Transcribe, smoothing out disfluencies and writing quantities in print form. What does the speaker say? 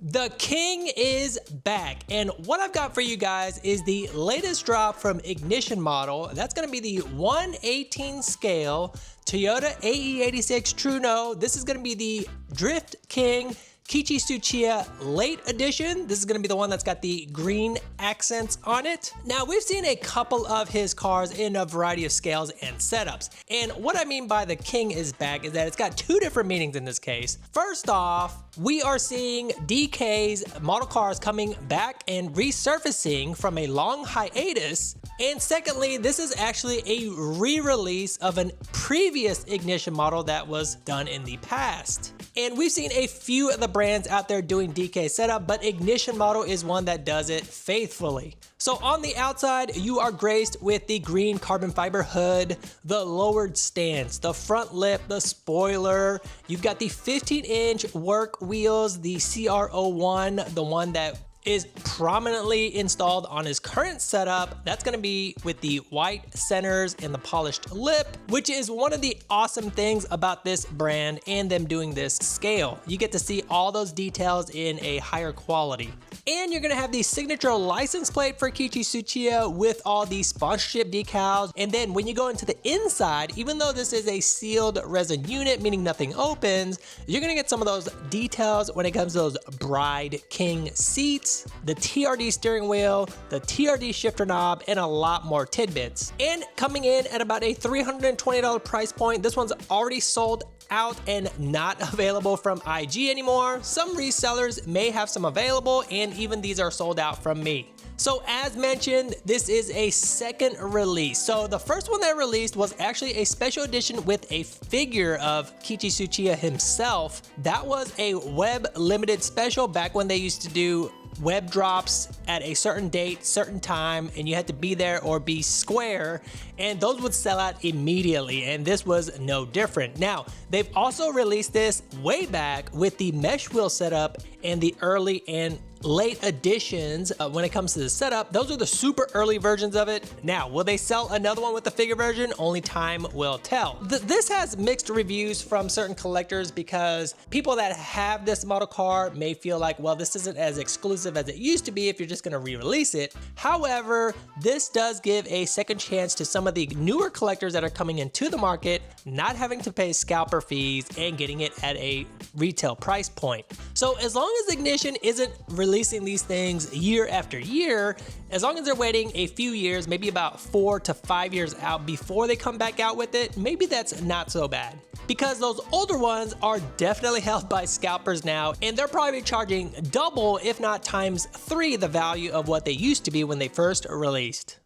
The King is back, and what I've got for you guys is the latest drop from Ignition model. That's going to be the 1/18 scale Toyota AE86 True No. This is going to be the Drift King Kichi Tsuchiya Late Edition. This is going to be the one that's got the green accents on it. Now, we've seen a couple of his cars in a variety of scales and setups. And what I mean by the King is back is that it's got two different meanings in this case. First off, we are seeing DK's model cars coming back and resurfacing from a long hiatus. And secondly, this is actually a re-release of a previous Ignition model that was done in the past. And we've seen a few of the brands out there doing DK setup, but Ignition model is one that does it faithfully. So on the outside, you are graced with the green carbon fiber hood, the lowered stance, the front lip, the spoiler. You've got the 15-inch work wheels, the CR01, the one that is prominently installed on his current setup. That's going to be with the white centers and the polished lip, which is one of the awesome things about this brand and them doing this scale. You get to see all those details in a higher quality. And you're going to have the signature license plate for Kichi Tsuchiya with all the sponsorship decals. And then when you go into the inside, even though this is a sealed resin unit, meaning nothing opens, you're going to get some of those details when it comes to those Bride King seats, the TRD steering wheel, the TRD shifter knob, and a lot more tidbits. And coming in at about a $320 price point, this one's already sold out and not available from IG anymore. Some resellers may have some available, and even these are sold out from me. So as mentioned, this is a second release. So the first one that released was actually a special edition with a figure of Kichi Tsuchiya himself. That was a web limited special back when they used to do web drops at a certain date, certain time, and you had to be there or be square, and those would sell out immediately, and this was no different. Now, they've also released this way back with the mesh wheel setup and the early and late editions. When it comes to the setup, those are the super early versions of it. Now, will they sell another one with the figure version? Only time will tell. This has mixed reviews from certain collectors because people that have this model car may feel like, well, this isn't as exclusive as it used to be if you're just gonna re-release it. However, this does give a second chance to some of the newer collectors that are coming into the market, not having to pay scalper fees and getting it at a retail price point. So as long as Ignition isn't releasing these things year after year, as long as they're waiting a few years, maybe about 4 to 5 years out before they come back out with it, maybe that's not so bad. Because those older ones are definitely held by scalpers now, and they're probably charging double, if not times 3, the value of what they used to be when they first released.